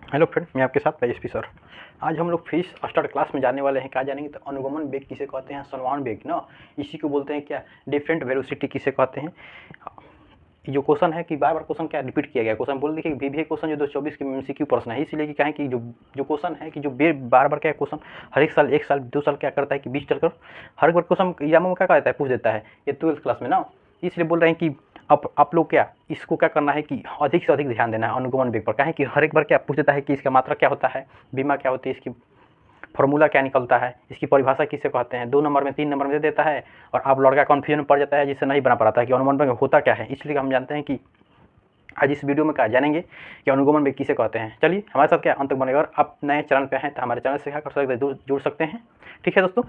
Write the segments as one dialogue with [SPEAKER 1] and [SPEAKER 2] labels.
[SPEAKER 1] Hello friend, मैं आपके साथ पी सर। आज हम लोग फिर स्टार्ट क्लास में जाने वाले हैं। क्या जानेंगे? तो अनुगमन वेग किसे कहते हैं, समान वेग ना, इसी को बोलते हैं क्या, डिफरेंट वेलोसिटी किसे कहते हैं। ये जो क्वेश्चन है कि बार बार क्वेश्चन क्या रिपीट किया गया, क्वेश्चन बोल देखिए भी क्वेश्चन जो 2024 के MCQ प्रश्न है, इसीलिए कि कहें कि जो क्वेश्चन है कि जो बार बार क्या क्वेश्चन हर एक साल 1 साल 2 साल क्या करता है कि 20 कर हर बार क्वेश्चन एग्जामों में क्या कहता है, पूछ देता है ये 12th क्लास में ना। इसलिए बोल रहे हैं कि अब आप लोग क्या इसको क्या करना है कि अधिक से अधिक ध्यान देना है अनुगमन वेग पर। कहें कि हर एक बार क्या पूछ देता है कि इसका मात्रा क्या होता है, बीमा क्या होती है, इसकी फॉर्मूला क्या निकलता है, इसकी परिभाषा किसे कहते हैं, 2 नंबर में 3 नंबर में दे देता है और आप लड़का कन्फ्यूजन में पड़ जाता है जिससे नहीं बना पाता है कि अनुगमन वेग होता क्या है। इसलिए हम जानते हैं कि आज इस वीडियो में क्या जानेंगे कि अनुगमन वेग किसे कहते हैं। चलिए हमारे साथ क्या अंत तक बनेगा। और आप नए चैनल पे हैं तो हमारे चैनल से क्या कर सकते हैं, जुड़ सकते हैं। ठीक है दोस्तों,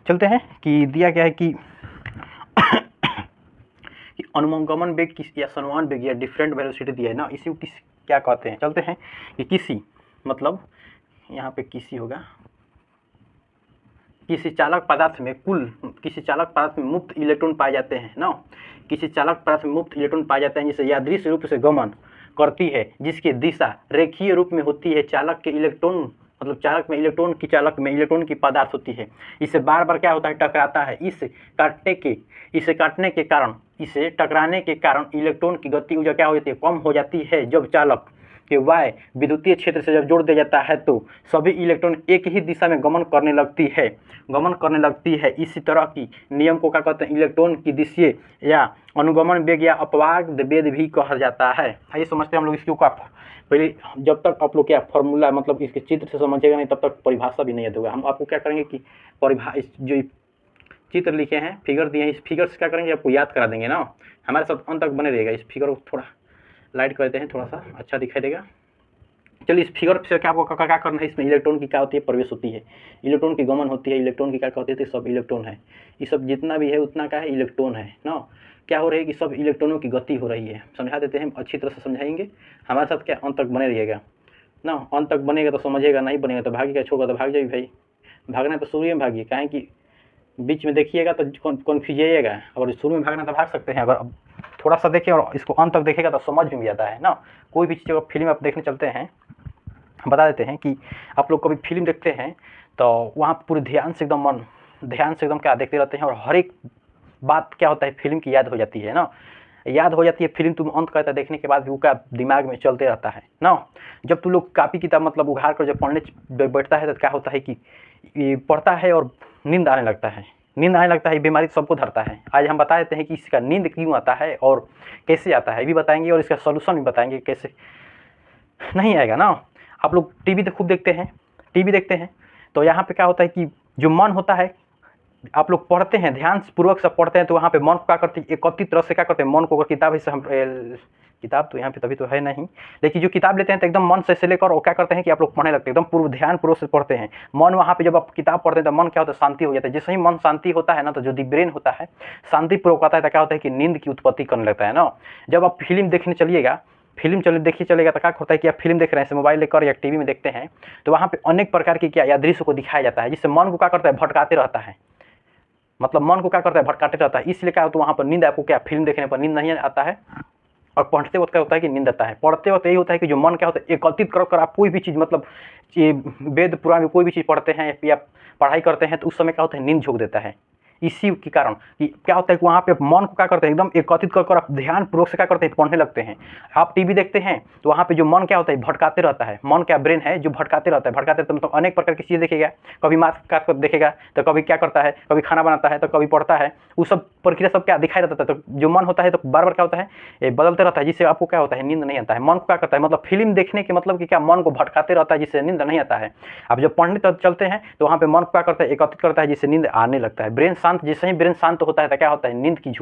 [SPEAKER 1] चलते हैं कि दिया क्या है कि अनुगमन वेग किस या समान वेग या डिफरेंट वेलोसिटी दिया है ना, इसी को किस क्या कहते हैं। चलते हैं कि किसी मतलब यहाँ पे किसी होगा, किसी चालक पदार्थ में मुक्त इलेक्ट्रॉन पाए जाते हैं ना, किसी चालक पदार्थ में मुक्त इलेक्ट्रॉन पाए जाते हैं जिसे यादृच्छिक रूप से गमन करती है, जिसकी दिशा रेखीय रूप में होती है। चालक के इलेक्ट्रॉन मतलब चालक में इलेक्ट्रॉन की पदार्थ होती है। इसे बार बार क्या होता है, टकराता है। इसे टकराने के कारण इलेक्ट्रॉन की गति ऊर्जा क्या हो जाती है, कम हो जाती है। जब चालक के वाय विद्युतीय क्षेत्र से जब जोड़ दिया जाता है तो सभी इलेक्ट्रॉन एक ही दिशा में गमन करने लगती है। इसी तरह की नियम को क्या कहते हैं, इलेक्ट्रॉन की दिशीय या अनुगमन वेग या अपवाद वेग भी कहा जाता है। आइए समझते हैं हम लोग इसको। पहले जब तक आप लोग क्या फॉर्मूला मतलब इसके चित्र से समझेगा नहीं तब तक परिभाषा भी नहीं याद होगा। हम आपको क्या करेंगे कि जो चित्र लिखे हैं, फिगर दिए हैं, इस फिगर से क्या करेंगे, आपको याद करा देंगे ना। हमारे साथ अंत तक बने रहेगा। इस फिगर को थोड़ा लाइट कर देते हैं, थोड़ा सा अच्छा दिखाई देगा। चलिए इस फिगर से क्या आपको क्या करना है, इसमें इलेक्ट्रॉन की क्या होती है, प्रवेश होती है, इलेक्ट्रॉन की गमन होती है, इलेक्ट्रॉन की क्या होती है, सब इलेक्ट्रॉन है। ये सब जितना भी है उतना क्या है, इलेक्ट्रॉन है ना। क्या हो रही है कि सब इलेक्ट्रॉनों की गति हो रही है। समझा देते हैं, अच्छी तरह से समझाएंगे। हमारे साथ क्या अंत तक बने रहिएगा ना। अंत तक बनेगा तो समझेगा, नहीं बनेगा तो भागेगा, छोड़गा तो भाग जाइए भाई। भागना तो शुरू में भागिए, कहें कि बीच में देखिएगा तो कन्फ्यूज जाइएगा। और शुरू में भागना तो भाग सकते हैं, अगर थोड़ा सा देखें और इसको अंत तक देखेगा तो समझ में भी आता है ना। कोई भी चीज़ फिल्म आप देखने चलते हैं, बता देते हैं कि आप लोग कभी फिल्म देखते हैं तो वहाँ पूरे ध्यान से एकदम क्या देखते रहते हैं और हर एक बात क्या होता है, फिल्म की याद हो जाती है ना। याद हो जाती है फिल्म, तुम अंत करता है देखने के बाद भी वो क्या दिमाग में चलते रहता है ना। जब तुम लोग कापी किताब मतलब उघाड़ कर जब पढ़ने बैठता है तो क्या होता है कि ये पढ़ता है और नींद आने लगता है। ये बीमारी सबको धरता है। आज हम बता देते हैं कि इसका नींद क्यों आता है और कैसे आता है, ये भी बताएंगे और इसका सोल्यूशन भी बताएंगे कैसे नहीं आएगा ना। आप लोग टीवी तो खूब देखते हैं, तो यहाँ पे क्या होता है कि जो मन होता है, आप लोग पढ़ते हैं ध्यान पूर्वक से पढ़ते हैं तो वहाँ पे मन को क्या करते हैं, एकत्रित तरह से क्या करते हैं, मन को। अगर किताब से हम किताब तो यहाँ पे तभी तो है नहीं, लेकिन जो किताब लेते हैं तो एकदम मन से लेकर और क्या करते हैं कि आप लोग पढ़ने लगते हैं, एकदम ध्यान पूर्वक से पढ़ते हैं। मन वहाँ पे जब आप किताब पढ़ते हैं तो मन क्या होता है, शांति हो जाता है। जैसे ही मन शांति होता है ना, तो जो ब्रेन होता है शांतिपूर्वक आता है तो क्या होता है कि नींद की उत्पत्ति करने लगता है ना। जब आप फिल्म देखने चलिएगा, चलेगा तो क्या होता है कि आप फिल्म देख रहे हैं, मोबाइल लेकर या टीवी में देखते हैं, तो वहाँ पे अनेक प्रकार की क्या या दृश्य को दिखाया जाता है, जिससे मन को क्या करता है, भटकाते रहता है। मतलब मन को क्या करता है, भटकाते रहता है। इसलिए क्या होता है, वहाँ पर नींद आपको क्या, फिल्म देखने पर नींद नहीं आता है और पढ़ते वक्त क्या होता है कि नींद आता है। पढ़ते वक्त यही होता है कि जो मन क्या होता है, एकत्रित कर आप कोई भी चीज़ मतलब ये वेद पुराण में कोई भी चीज़ पढ़ते हैं या पढ़ाई करते हैं तो उस समय क्या होता है, नींद झोंक देता है। इसी के कारण कि क्या होता है कि वहाँ पे मन को क्या करते हैं, एकदम एकत्रित कर आप ध्यान पूर्वक से क्या करते हैं, पढ़ने लगते हैं। आप टीवी देखते हैं तो वहाँ पे जो मन क्या होता है, भटकाते रहता है। मन क्या, ब्रेन है जो भटकाते रहता है तो मतलब अनेक प्रकार की चीज़ें देखेगा, कभी मांस काट कर देखेगा तो कभी क्या करता है, कभी खाना बनाता है तो कभी पढ़ता है। वो सब प्रक्रिया सब क्या दिखाई देता है। तो जो मन होता है तो बार बार क्या होता है, ये बदलते रहता है, जिससे आपको क्या होता है, नींद नहीं आता है। मन को क्या करता है, मतलब फिल्म देखने के मतलब कि क्या, मन को भटकाते रहता है जिससे नींद नहीं आता है। अब जब पढ़ने चलते हैं तो वहाँ पे मन को क्या करता है, एकत्रित करता है जिससे नींद आने लगता है। ब्रेन शांत, जैसे ही ब्रेन शांत होता है तो क्या होता है, नींद की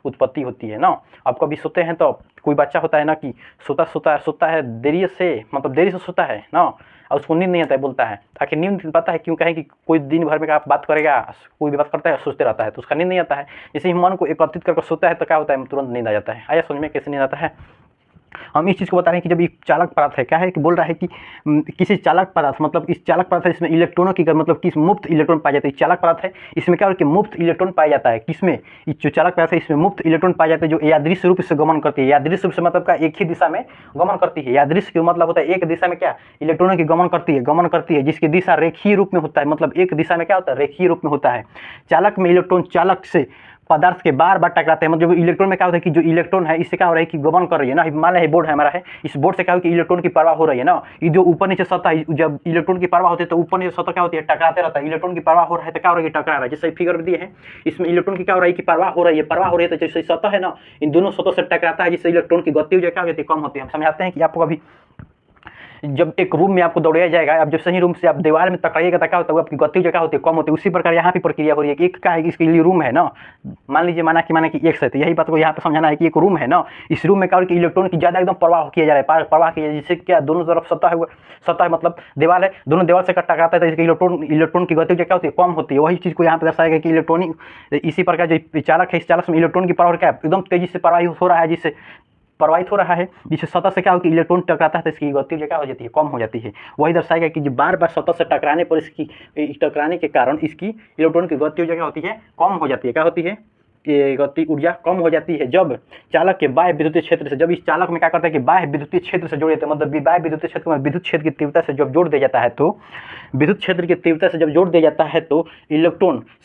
[SPEAKER 1] उत्पत्ति होती है ना। अब कभी सोते हैं तो कोई बच्चा होता है ना कि सोता है देरी से, मतलब देरी से सोता है ना, और उसको नींद नहीं आता है, बोलता है ताकि नींद पता है क्यों, कहे कि कोई दिन भर में आप बात करेगा, कोई भी बात करता है सोचते रहता है तो उसका नींद नहीं आता है। जैसे ही मन को एकत्रित करके सोता है तो क्या होता है, तुरंत नींद आ जाता है। आया समझ में कैसे नींद आता है। हम इस चीज़ को बता रहे हैं कि जब एक चालक पदार्थ है, क्या है कि बोल रहा है कि किसी चालक पदार्थ मतलब इस चालक पदार्थ है इसमें इलेक्ट्रॉनों की मतलब किस मुफ्त इलेक्ट्रॉन पाए जाते हैं। चालक पदार्थ है इसमें क्या हो कि मुफ्त इलेक्ट्रॉन पाया जाता है। किसमें? इस जो चालक पदार्थ है इसमें मुफ्त इलेक्ट्रॉन पाए जाते हैं जो यादृश्य रूप से गमन करती है। यादृश्य रूप से मतलब का एक ही दिशा में गमन करती है। यादृश्य का मतलब होता है एक दिशा में क्या इलेक्ट्रॉनों की गमन करती है जिसकी दिशा रेखीय रूप में होता है। मतलब एक दिशा में क्या होता है रेखीय रूप में होता है। चालक में इलेक्ट्रॉन चालक से पदार्थ के बार बार टकराते हैं। मतलब इलेक्ट्रॉन में क्या होता है कि जो इलेक्ट्रॉन है इससे क्या हो रहा है कि गमन कर रही है ना। मान लीजिए बोर्ड है हमारा है, इस बोर्ड से क्या हो कि इलेक्ट्रॉन की परवाह हो रही है ना। ये जो ऊपर नीचे सतह है, जब इलेक्ट्रॉन की परवाह होती है तो ऊपर नीचे सतह क्या होती है टकराते रहता है। इलेक्ट्रॉन की परवाह हो रहा है तो क्या हो रहा है टकरा रहा है। जैसे फिगर में दिए हैं इसमें इलेक्ट्रॉन की क्या हो रहा है कि परवाह हो रही है तो जैसे सतह है ना इन दोनों सतह से टकराता है जिससे इलेक्ट्रॉन की गति क्या हो जाती है कम होती है। हम समझाते हैं कि आपको अभी जब एक रूम में आपको दौड़ाया जाएगा, अब जब सही रूम से आप दीवार में टकराइएगा तो क्या होता है आपकी गति जो क्या होती है कम होती है। उसी प्रकार यहाँ पे प्रक्रिया हो रही है कि एक क्या है कि इसके लिए रूम है ना, मान लीजिए माना कि एक्स है, तो यही बात को यहाँ पे समझाना है कि एक रूम है ना, इस रूम में क्या हो कि इलेक्ट्रॉन की ज़्यादा एकदम प्रवाह किया जा रहा है, प्रवाह किया जिससे क्या दोनों तरफ सतह मतलब दीवार है, दोनों दीवार से टकराता है तो इसके इलेक्ट्रॉन की गति क्या होती है कम होती है। वही चीज़ को यहाँ पे दर्शाया गया कि इलेक्ट्रॉनिक इसी प्रकार जो चालक है इस चालक में इलेक्ट्रॉन की प्रवाह क्या एकदम तेजी से प्रवाहित हो रहा है, जिससे प्रवाहित हो रहा है जिससे सतह से क्या हो कि इलेक्ट्रॉन टकराता है तो इसकी गति क्या हो जाती है कम हो जाती है। वही दर्शाएगा कि बार बार सतह से टकराने पर इसकी टकराने के कारण इसकी इलेक्ट्रॉन की गति क्या होती है कम हो जाती है। क्या होती है ये गति ऊर्जा कम हो जाती है जब चालक के बाह्य विद्युतीय क्षेत्र से, जब इस चालक में क्या करता है कि बाह्य विद्युतीय क्षेत्र से जोड़ देते हैं। मतलब बाह्य विद्युतीय क्षेत्र में विद्युत क्षेत्र की तीव्रता से जब जोड़ दिया जाता है तो विद्युत क्षेत्र की तीव्रता से जब जोड़ दिया जाता है तो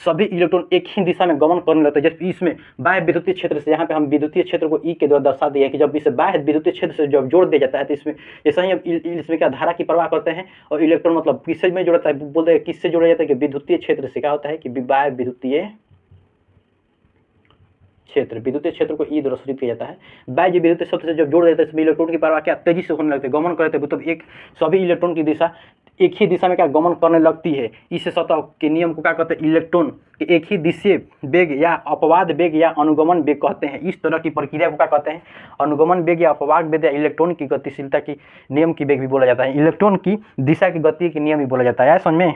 [SPEAKER 1] सभी इलेक्ट्रॉन एक ही दिशा में गमन करने लगते हैं। जब इसमें बाह्य विद्युतीय क्षेत्र से, यहाँ पे हम विद्युतीय क्षेत्र को ई के द्वारा दर्शा दिया है कि जब इसे बाह्य विद्युतीय क्षेत्र से जब जोड़ दिया जाता है तो इसमें जैसा ही इसमें क्या धारा की परवाह करते हैं और इलेक्ट्रॉन मतलब किससे में जोड़ता है, बोलते हैं किससे जोड़ा जाता है कि विद्युतीय क्षेत्र से। क्या होता है कि बाह्य विद्युतीय क्षेत्र को ई द्वारा सूचित किया जाता है। बाह्य विद्युतीय क्षेत्र से जब जोड़ देते हैं इलेक्ट्रॉन की परवाह क्या तेजी से होने लगती है, गमन करते हैं। मतलब एक सभी इलेक्ट्रॉन की दिशा एक ही दिशा में क्या गमन करने लगती है। इस सतह के नियम को क्या कहते हैं इलेक्ट्रॉन के एक ही दिशीय वेग या अपवाद वेग या अनुगमन वेग कहते हैं। इस तरह की प्रक्रिया को क्या कहते हैं अनुगमन वेग या अपवाद वेग या इलेक्ट्रॉन की गतिशीलता की नियम की वेग भी बोला जाता है। इलेक्ट्रॉन की दिशा की गति के नियम भी बोला जाता है। समझ में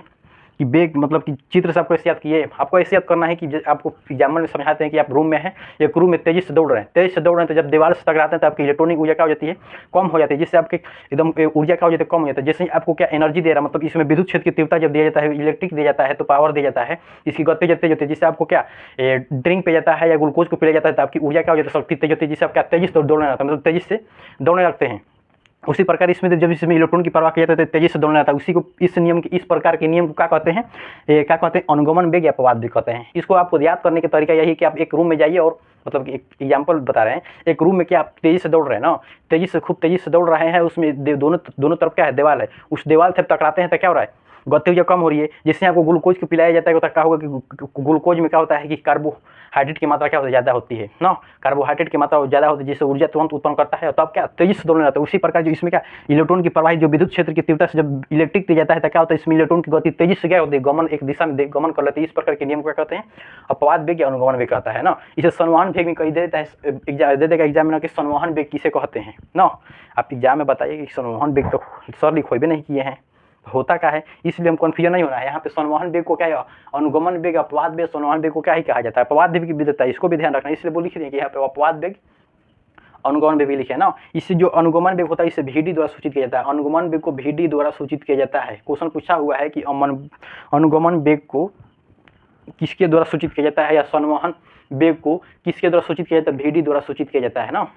[SPEAKER 1] कि वेग मतलब कि चित्र से आपको ऐसे याद किए, आपको ऐसे याद करना है कि आपको एग्जाम्पल में समझाते हैं कि आप रूम में हैं, एक रूम में तेजी से दौड़ रहे हैं तो जब दीवार से टकराते हैं तो आपकी इलेक्ट्रॉनिक ऊर्जा क्या हो जाती है कम हो जाती है, जिससे आपकी एकदम ऊर्जा क्या हो जाती है कम हो जाता है। जैसे ही आपको क्या एनर्जी दे रहा है, मतलब इसमें विद्युत क्षेत्र की तीव्रता जब दिया जाता है, इलेक्ट्रिक दिया जाता है तो पावर दिया जाता है, इसकी गति जब तेज होती है जिससे आपको क्या ड्रिंक पे जाता है या ग्लूकोज को पिलाया जाता है तो आपकी ऊर्जा क्या हो जाती है शक्ति तेज होती है, जिससे आप क्या तेजी से दौड़ने लगता है, मतलब तेजी से दौड़ने लगते हैं। उसी प्रकार इसमें जब इसमें इलेक्ट्रॉन की परवाह किया जाता है तेजी से दौड़ना आता है। उसी को इस नियम की इस प्रकार के नियम को क्या कहते हैं क्या कहते हैं अनुगमन वेग या अपवाद वेग कहते हैं। इसको आपको याद करने का तरीका यही कि आप एक रूम में जाइए और मतलब एक एग्जाम्पल बता रहे हैं, एक रूम में क्या आप तेजी से दौड़ रहे हैं ना, खूब तेजी से दौड़ रहे हैं, उसमें दोनों तरफ क्या है दीवार है, उस दीवार से टकराते हैं तो क्या हो रहा है गति ऊर्जा कम हो रही है। जैसे आपको ग्लूकोज को पिलाया जाता है तो क्या होगा कि ग्लूकोज में क्या होता है कि कार्बोहाइड्रेट की मात्रा क्या होती है ज़्यादा होती है ना, कार्बोहाइड्रेट की मात्रा ज़्यादा होती है जिससे ऊर्जा तुरंत उत्पन्न करता है तब क्या तेजी से दौड़ने लगता है। उसी प्रकार जो इसमें क्या इलेक्ट्रॉन की प्रवाही जो विद्युत क्षेत्र की तीव्रता से जब इलेक्ट्रिक दिया जाता है तो क्या होता है इसमें इलेक्ट्रॉन की गति तेजी से क्या होती है गमन एक दिशा में गमन कर लेते हैं। इस प्रकार के नियम को क्या कहते हैं अपवाद वेग या अनुगमन वेग कहता है ना। इसे संवहन वेग में कही देता है दे देगा एग्जाम में कि संवहन वेग किसे कहते हैं ना। आप एग्जाम में बताइए कि संवहन वेग तो सर लिखो भी नहीं किए हैं होता क्या है, इसलिए हम कन्फ्यूजन नहीं होना है। यहाँ पे संवहन वेग को क्या है अनुगमन वेग अपवाद वेग संवहन वेग को क्या ही कहा जाता है, अपवाद वेग की विधता है, इसको भी ध्यान रखना है। इसलिए वो लिख दिए कि यहाँ पे अपवाद वेग अनुगमन वेग भी लिखे ना। इससे जो अनुगमन वेग होता है इसे VD द्वारा सूचित किया जाता है, अनुगमन वेग को VD द्वारा सूचित किया जाता है। क्वेश्चन पूछा हुआ है कि अनुगमन वेग को किसके द्वारा सूचित किया जाता है या संवहन वेग को किसके द्वारा सूचित किया जाता है VD द्वारा सूचित किया जाता है ना।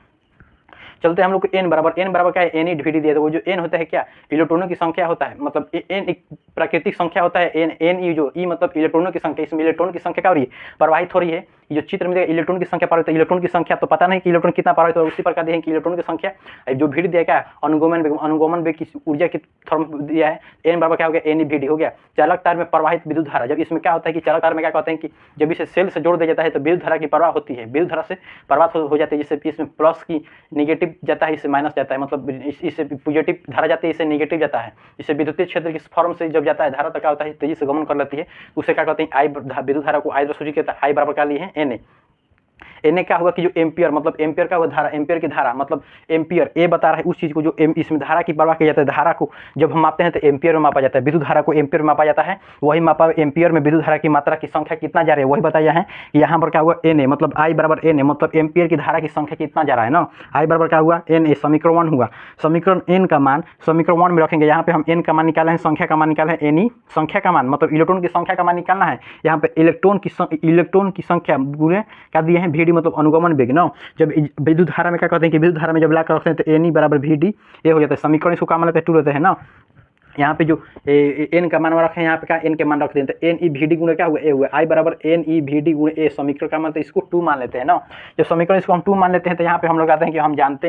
[SPEAKER 1] चलते हैं हम लोग को n बराबर क्या है n VD दिया था। वो जो n होता है क्या इलेक्ट्रॉनों की संख्या होता है, मतलब n एक प्राकृतिक संख्या होता है n जो ई मतलब इलेक्ट्रॉनों की संख्या, इसमें इलेक्ट्रॉन की संख्या क्या हो रही है प्रवाहित हो रही है। जो चित्र में इलेक्ट्रॉन की संख्या प्रवाहित, इलेक्ट्रॉन की संख्या तो पता नहीं कि इलेक्ट्रॉन कितना प्रवाहित हो रहा है, उसी प्रकार देखें कि इलेक्ट्रॉन की संख्या जो VD दिया क्या अनुगमन वेग की ऊर्जा की थर्म दिया है n बराबर क्या हो गया n VD हो गया। चालक तार में प्रवाहित विद्युत धारा, जब इसमें क्या होता है कि चालक तार में क्या कहते हैं कि जब इसे सेल से जोड़ दिया जाता है तो विद्युत धारा की प्रवाह होती है, विद्युत धारा से प्रवाह हो जाती है, जिससे इसमें प्लस की नेगेटिव जाता है, इससे माइनस जाता है, मतलब इससे पॉजिटिव धारा जाती है, इससे नेगेटिव जाता है। इससे विद्युतीय क्षेत्र की फॉर्म से जब जाता है धारा तो क्या होता है तेजी से गमन कर लेती है, उसे क्या कहते हैं आई विद्युत धारा को आई द्वारा सूचित किया जाता है। आई बराबर क्या लिए हैं एन ए क्या होगा कि जो एम्पियर, मतलब एम्पियर का होगा धारा, एम्पियर की धारा मतलब एम्पियर ए बता रहा है उस चीज़ को जो इसमें धारा की परवाह की जाती है। धारा को जब हम मापते हैं तो एम्पियर में मापा जाता है, विद्युत धारा को एम्पियर में मापा जाता है। वही मापा एम्पियर में विद्युत धारा की मात्रा की संख्या कितना जा रही है वही बताया है। यहाँ पर क्या हुआ एन ए मतलब आई बराबर एन ए मतलब एम्पियर की धारा की संख्या कितना जा रहा है ना। आई बराबर क्या हुआ एन ए, समीकरण 1 हुआ। समीकरण एन का मान समीकरण 1 में रखेंगे। यहाँ पे हम एन का मान निकाले हैं, संख्या का मान निकाले हैं, एन ई संख्या का मान मतलब इलेक्ट्रॉन की संख्या का मान निकालना है। यहाँ पे इलेक्ट्रॉन की संख्या गुणे क्या दिए हैं वी डी मतलब अनुगमन वेग ना। जब विद्युत धारा में क्या कहते हैं कि विद्युत धारा में जब ला कर रखते हैं तो एन ई बराबर वी डी ए हो जाता है। समीकरण इसको क्या मान लेते हैं 2 लेते हैं ना। यहाँ पे जो एन का मान रखे हैं यहाँ पे क्या एन के मान रखते हैं तो एन ई वी डी गुणे क्या हुआ ए हुआ। आई बराबर एन ई वी डी गुणे ए, समीकरण का मान तो इसको 2 मान लेते हैं ना। जब समीकरण इसको हम 2 मान लेते हैं तो यहाँ पे हम लोग आते हैं कि हम जानते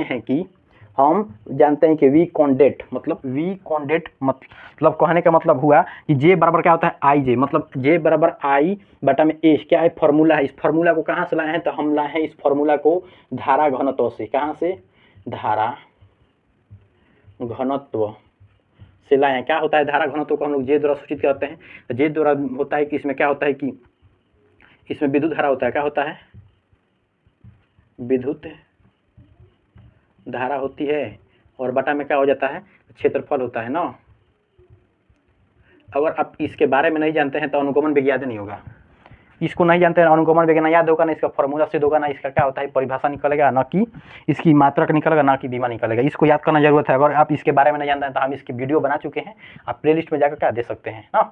[SPEAKER 1] हैं कि वी कॉन्डेट मतलब कहने का मतलब हुआ कि जे बराबर क्या होता है आई जे, मतलब जे बराबर आई बटा में ए क्या है फॉर्मूला है। इस फॉर्मूला को कहाँ से लाए हैं तो हम लाए हैं इस फॉर्मूला को धारा घनत्व से। कहाँ से? धारा घनत्व से लाए हैं। क्या होता है धारा घनत्व को हम लोग जे द्वारा सूचित करते हैं। तो जे द्वारा होता है कि इसमें क्या होता है कि इसमें विद्युत धारा होता है। क्या होता है? विद्युत धारा होती है और बटा में क्या हो जाता है क्षेत्रफल होता है ना। अगर आप इसके बारे में नहीं जानते हैं तो अनुगमन वेग याद नहीं होगा। इसको नहीं जानते हैं अनुगमन वेग ना याद होगा, ना इसका फॉर्मूला सिद्ध होगा, ना इसका क्या होता है परिभाषा निकलेगा, ना कि इसकी मात्रक निकलेगा, ना कि बीमा निकलेगा। इसको याद करना जरूरत है। अगर आप इसके बारे में नहीं जानते हैं तो हम इसकी वीडियो बना चुके हैं, आप प्लेलिस्ट में जाकर क्या दे सकते हैं ना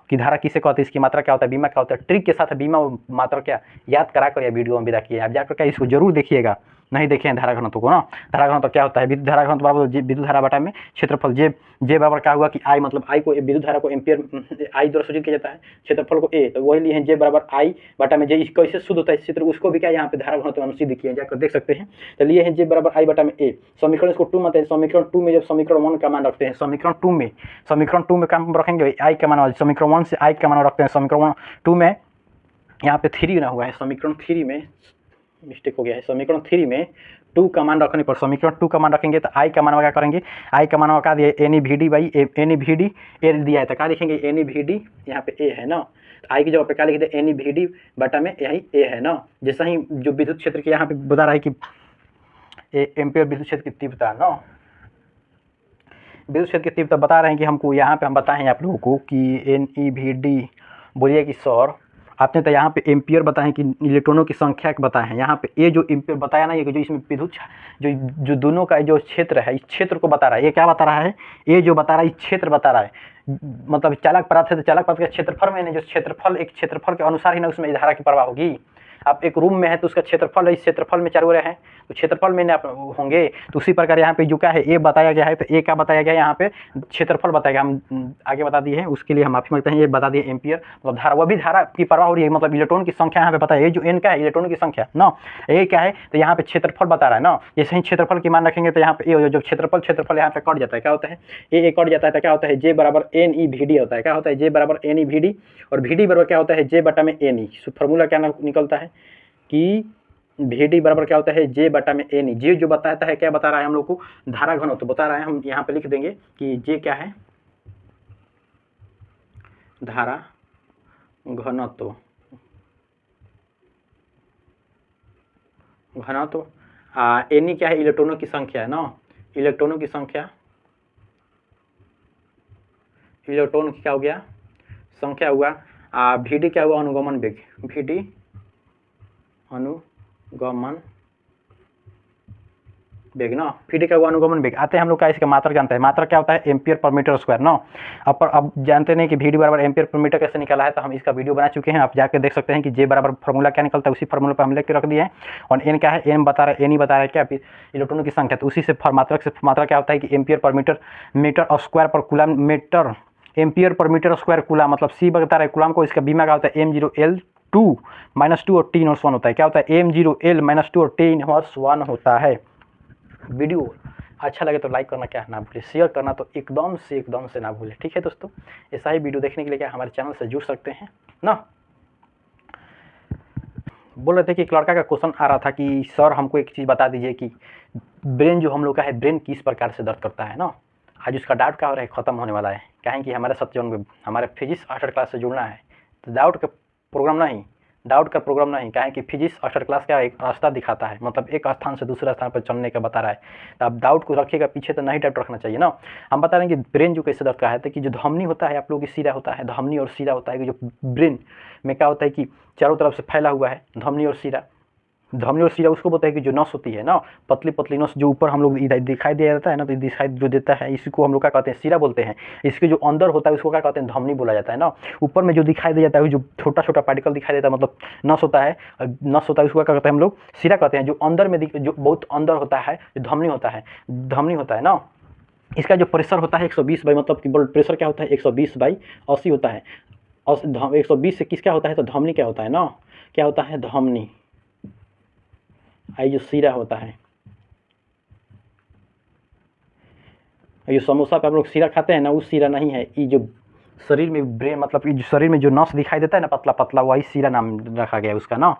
[SPEAKER 1] कि धारा किसे कहते हैं, इसकी मात्रा क्या होता है, बीमा क्या होता है। ट्रिक के साथ बीमा मात्रा क्या याद करा कर या वीडियो में विदा किए आप जाकर क्या इसको जरूर देखिएगा। नहीं देखे हैं धारा घनत्व को ना। धारा घनत्व क्या होता है विद्युत धारा घनत्व बराबर विद्युत धारा बटा में क्षेत्रफल। जे बराबर क्या हुआ कि आई मतलब आई को विद्युत धारा को एम्पियर आई द्वारा सूचित किया जाता है, क्षेत्रफल को ए, तो वही लिए हैं जे बराबर आई बटा में जे कैसे शुद्ध होता है क्षेत्र उसको भी क्या यहाँ पे धारा घनत्व अनुसिद्ध किया जाकर देख सकते हैं। तो लिए हैं जे बराबर आई बटा में ए। समीकरण इसको 2 मानते हैं। समीकरण 2 में जब समीकरण 1 का मान रखते हैं, समीकरण 2 में काम रखेंगे आई का मान, समीकरण 1 से आई का मान रखते हैं। समीकरण 2 में यहाँ पे 3 ना हुआ है, समीकरण 3 में मिस्टेक हो गया है। समीकरण 3 में 2 का मान रखने पर समीकरण 2 का मान रखेंगे तो आई का मान क्या करेंगे, आई का मान क्या दिया N E V D by N E V D A दिया है तो क्या लिखेंगे एन ई वी डी, यहाँ पे ए है ना। आई की जगह पे क्या लिख दे एन ई वी डी बटा में यही ए है ना। जैसा ही जो विद्युत क्षेत्र के यहाँ पे बता रहा है कि एम्पियर विद्युत क्षेत्र की तीव्रता ना, विद्युत क्षेत्र की तीव्रता बता रहे हैं कि हमको यहाँ पे हम बताएं आप लोगों को कि एन ई वी डी बोलिए कि सर आपने तो यहाँ पे एम्पियर बताएं कि इलेक्ट्रॉनों की संख्या बताए हैं। यहाँ पे ये जो एम्पियर बताया ना, ये जो इसमें विद्युत जो दोनों का जो क्षेत्र है इस क्षेत्र को बता रहा है। ये क्या बता रहा है, ये जो बता रहा है इस क्षेत्र बता रहा है, मतलब चालक पदार्थ है तो चालक पदार्थ का क्षेत्रफल में जो क्षेत्रफल एक क्षेत्रफल के अनुसार ही ना उसमें धारा की प्रवाह होगी। आप एक रूम में है तो उसका क्षेत्रफल है, इस क्षेत्रफल में चारों हैं तो क्षेत्रफल में आप होंगे। तो उसी प्रकार यहाँ पे जो क्या है ए बताया गया है, तो ए क्या बताया गया है यहाँ पे क्षेत्रफल बताया गया, हम आगे बता दिए हैं उसके लिए हम माफी मांगते हैं। ये बता दिए एम्पियर मतलब धारा, वह भी धारा की प्रवाह हो रही है, मतलब इलेक्ट्रॉन की संख्या यहाँ पे पता है। ये जो एन का है इलेक्ट्रॉन की संख्या ना, ये क्या है तो यहाँ पे क्षेत्रफल बता रहा है ना। जैसे ही क्षेत्रफल की मान रखेंगे तो यहाँ पे ए जब क्षेत्रफल यहाँ पे कट जाता है, क्या होता है ए कट जाता है तो क्या होता है जे बराबर एन ई वी डी होता है। क्या होता है जे बराबर एन ई वी डी, और वी डी बराबर क्या होता है जे बटा में एन ई। फॉर्मूला क्या निकलता है कि वी डी बराबर क्या होता है जे बटा में एन ई। जे जो बताता है क्या बता रहा है हम लोग को धारा घनत्व तो बता रहा है। हम यहाँ पे लिख देंगे कि जे क्या है धारा घनत्व। एन ई क्या है इलेक्ट्रॉनों की संख्या है ना, इलेक्ट्रॉनों की संख्या, इलेक्ट्रॉन की क्या हो गया संख्या हुआ। वी डी क्या हुआ अनुगमन वेग, वी डी अनुगमन वेग ना, वी डी का हुआ अनुगमन वेग। आते हैं हम लोग का इसका मात्रा जानते हैं। मात्रा क्या होता है एम्पियर पर मीटर स्क्वायर ना। अब जानते नहीं कि वी डी बराबर एम्पियर पर मीटर कैसे निकाला है, तो हम इसका वीडियो बना चुके हैं, आप जाकर देख सकते हैं कि जे बराबर फॉर्मूला क्या निकलता है, उसी फॉर्मूला पर हम लेकर रख दिए हैं। और एन क्या है, एन बता रहा है, एन ही बता रहा है क्या इलेक्ट्रॉनों की संख्या, तो उसी से मात्रा क्या होता है कि एम्पियर पर मीटर और स्क्वायर पर coulomb metre, ampere per metre square coulomb मतलब सी बता रहा है कूलम को। इसका बीमा क्या होता है M0L2 -2 और T-1 होता है। क्या होता है M0L -2 और T-1 होता है। वीडियो अच्छा लगे तो लाइक करना क्या ना भूले, शेयर करना तो एकदम से ना भूले। ठीक है दोस्तों, ऐसा ही वीडियो देखने के लिए क्या हमारे चैनल से जुड़ सकते हैं ना। बोल रहे थे कि एक लड़का का क्वेश्चन आ रहा था कि सर हमको एक चीज़ बता दीजिए कि ब्रेन जो हम लोग का है ब्रेन किस प्रकार से दर्द करता है ना। आज उसका डाउट क्या हो रहा है ख़त्म होने वाला है। कहें कि हमारे साथ जो हमारे फिजिक्स 8 क्लास से जुड़ना है तो डाउट का प्रोग्राम नहीं, डाउट का प्रोग्राम नहीं, क्या है कि फिजिक्स अक्सर क्लास का एक रास्ता दिखाता है, मतलब एक स्थान से दूसरे स्थान पर चलने का बता रहा है। तो आप डाउट को रखिएगा पीछे, तो नहीं डाउट रखना चाहिए ना। हम बता रहे हैं कि ब्रेन जो कैसे दर्द है, तो कि जो धमनी होता है आप लोगों की सिरा होता है, धमनी और सिरा होता है कि जो ब्रेन में क्या होता है कि चारों तरफ से फैला हुआ है धमनी और सिरा। धमनी और सिरा उसको बोलते हैं कि जो नस होती है ना, पतली पतली नस जो ऊपर हम लोग दिखाई दे जाता है ना, तो दिखाई जो देता है इसको हम लोग क्या कहते हैं, सिरा बोलते हैं। इसके जो अंदर होता है उसको क्या कहते हैं, धमनी बोला जाता है ना। ऊपर में जो दिखाई दे जाता है जो छोटा छोटा पार्टिकल दिखाई देता है, मतलब नस होता है, उसको क्या कहते हैं हम लोग, सिरा कहते हैं। जो अंदर में जो बहुत अंदर होता है जो धमनी होता है ना, इसका जो प्रेशर होता है 120 बाई, मतलब कि ब्लड प्रेशर क्या होता है 120/80 होता है। और 120 से किस क्या होता है, तो धमनी क्या होता है ना, क्या होता है धमनी। ये जो सिरा होता है, ये समोसा पे हम लोग सिरा खाते हैं ना, उस सिरा नहीं है। ये जो शरीर में ब्रेन, मतलब कि शरीर में जो नस दिखाई देता है ना पतला पतला, वही सिरा नाम रखा गया है उसका ना।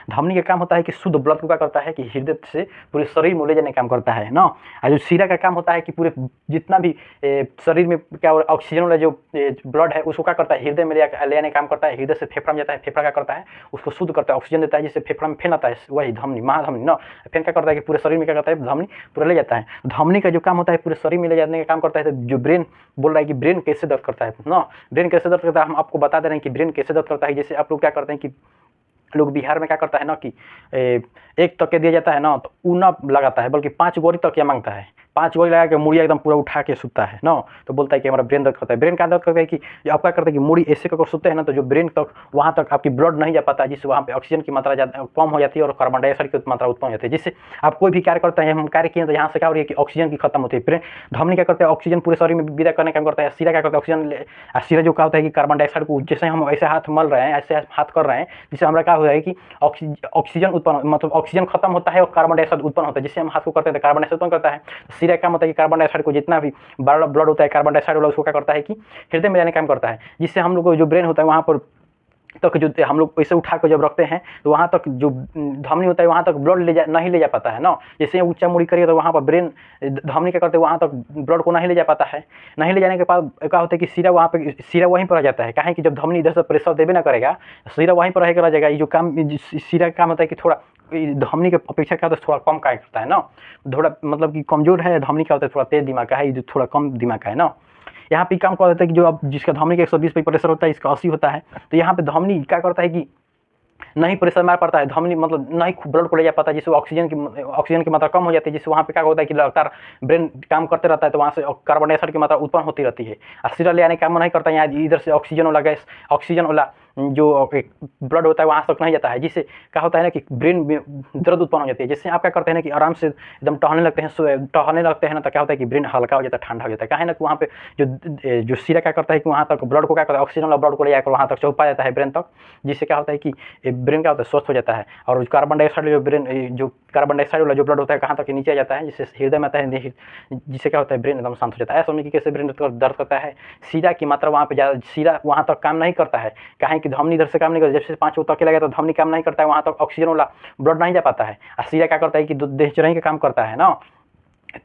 [SPEAKER 1] धमनी का काम होता है कि शुद्ध ब्लड को क्या करता है कि हृदय से पूरे शरीर में ले जाने का काम करता है ना। और जो सिरा का काम होता है कि पूरे जितना भी शरीर में क्या ऑक्सीजन वाला जो ब्लड है उसको क्या करता है, हृदय में ले जाने का काम करता है। हृदय से फेफड़ा में जाता है, फेफड़ा क्या करता है उसको शुद्ध करता है, ऑक्सीजन देता है, जिससे फेफड़ा में फैल आता है, वही धमनी, महाधमनी ना। फिर क्या करता है कि पूरे शरीर में क्या करता है, धमनी पूरा ले जाता है। धमनी का जो काम होता है पूरे शरीर में ले जाने का काम करता है। तो जो ब्रेन बोल रहा है कि ब्रेन कैसे दर्द करता है ना, ब्रेन कैसे दर्द करता है, हम आपको बता दे रहे हैं कि ब्रेन कैसे दर्द करता है। जैसे आप लोग क्या करते हैं कि लोग बिहार में क्या करता है ना कि एक तकिया दिया जाता है ना, तो ऊ ना लगाता है बल्कि 5 गोरी तकिया मांगता है, 5 गोरी लगा के मुड़िया एकदम पूरा उठा के सुतता है ना। तो बोलता है कि हमारा ब्रेन दर्द करता है। ब्रेन का दर्द करता है कि आप क्या करते हैं कि मुड़ी ऐसे कर सोते हैं ना, तो जो ब्रेन तक वहाँ तक आपकी ब्लड नहीं जा पाता, जिससे वहाँ पे ऑक्सीजन की मात्रा कम हो जाती है और कार्बन डाइऑक्साइड की मात्रा उत्पन्न हो जाती है। जिससे आप कोई भी कार्य करते हैं, हम कार्य किए तो यहाँ से क्या हो रही है कि ऑक्सीजन की खत्म होती है। ब्रेन धमनी क्या करते हैं, ऑक्सीजन पूरे शरीर में विदा करने का काम करता है। सिरा क्या करता है, ऑक्सीजन। सिरा जो क्या होता है कि कार्बन डाइऑक्साइड को जैसे हम ऐसे हाथ मल रहे हैं, ऐसे हाथ कर रहे हैं, जिससे हमारा क्या हो रहा है कि ऑक्सीजन उत्पन्न, मतलब ऑक्सीजन खत्म होता है और कार्बन डाइऑक्साइड उत्पन्न होता है। जिससे हम हाथ को करते हैं तो कार्बन डाइऑक्साइड उत्पन्न करता है। सिरा का मतलब कि कार्बन डाइऑक्साइड को जितना भी ब्लड होता है कार्बन डाइऑक्साइड वाला, उसको क्या करता है कि हृदय में जाने का काम करता है। जिससे हम लोग को जो ब्रेन होता है वहाँ पर तक जो हम लोग ऐसे उठा कर जब रखते हैं तो वहाँ तक जो धमनी होता है वहाँ तक ब्लड नहीं ले जा पाता है ना। जैसे ऊंचा मुड़ी करिए तो वहाँ पर ब्रेन धमनी क्या करते हैं, वहाँ तक ब्लड को नहीं ले जा पाता है। नहीं ले जाने के बाद क्या होता है कि सिरा वहाँ पे सिरा वहीं पर रह जाता है। कहें कि जब धमनी इधर से प्रेशर देवे ना करेगा, सिरा वहीं पर रह जाएगा। ये जो काम सिरा का काम होता है कि थोड़ा धमनी के अपेक्षा क्या होता है, थोड़ा कम कार्य करता है ना, थोड़ा मतलब कि कमजोर है। धमनी क्या होता है, थोड़ा तेज दिमाग का है, थोड़ा कम दिमाग का है ना। यहाँ पे काम करता है कि जो अब जिसका धमनी का 120 पे प्रेशर होता है, इसका 80 होता है। तो यहाँ पे धमनी क्या करता है कि नहीं प्रेशर मार पड़ता है, धमनी मतलब नहीं ब्लड को ले जा पाता है, जिससे ऑक्सीजन की मात्रा कम हो जाती है। जिससे वहाँ पे क्या होता है कि लगातार ब्रेन काम करते रहता है, तो वहाँ से कार्बन डाइऑक्साइड की मात्रा उत्पन्न होती रहती है। और सिरा ले आने का काम नहीं करता है, यहाँ इधर से ऑक्सीजन वाला जो ब्लड होता है वहाँ तक नहीं जाता है। जिससे क्या होता है ना कि ब्रेन में दर्द उत्पन्न हो जाती है। जिससे आप क्या करते हैं ना कि आराम से एकदम टहलने लगते हैं ना, तो क्या होता है कि ब्रेन हल्का हो जाता है, ठंडा हो जाता है। क्या है ना कि वहाँ पे जो सिरा क्या करता है कि वहाँ तक ब्लड को क्या करता है, ऑक्सीजन वाला ब्लड को ले जाकर वहाँ तक चौपा जाता है ब्रेन तक। जिससे क्या होता है कि ब्रेन क्या होता है, स्वस्थ हो जाता है। और कार्बन डाइऑक्साइड वाला जो ब्लड होता है कहाँ तक नीचे आ जाता है, जिससे हृदय में आता है। जिससे क्या होता है ब्रेन एकदम शांत हो जाता है। समझिए कि कैसे ब्रेन दर्द करता है। सिरा की मात्रा वहाँ पे ज़्यादा, सिरा वहाँ तक काम नहीं करता है। कहें कि धमनी इधर से काम नहीं करता, जैसे 5 तक लगा तो धमनी काम नहीं करता है, वहाँ तक ऑक्सीजन वाला ब्लड नहीं जा पाता है। और सिरा क्या करता है कि देह चरही का काम करता है ना।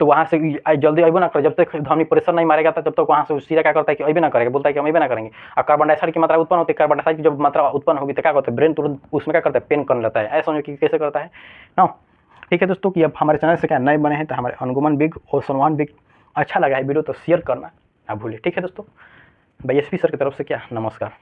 [SPEAKER 1] तो वहाँ से जल्दी अबे ना करे, जब तक धमनी प्रेशर नहीं मारेगा तब तक वहाँ से सिरा क्या करता है कि अबे ना करेगा, बोलता है कि हम अबे ना करेंगे। और कार्बन डाइऑक्साइड की मात्रा उत्पन्न होती है, कार्बन डाइऑक्साइड की जब मात्रा उत्पन्न होगी तो क्या करता है ब्रेन तुरंत उसमें क्या करता है, पेन करने लगता है। ऐसा समझो कि कैसे करता है ना। ठीक है दोस्तों, कि अब हमारे चैनल से क्या नए बने हैं तो हमारे अनुगमन बिग और सलमान बिग अच्छा लगा है वीडियो तो शेयर करना ना भूलिए। ठीक है दोस्तों, BSP सर की तरफ से क्या नमस्कार।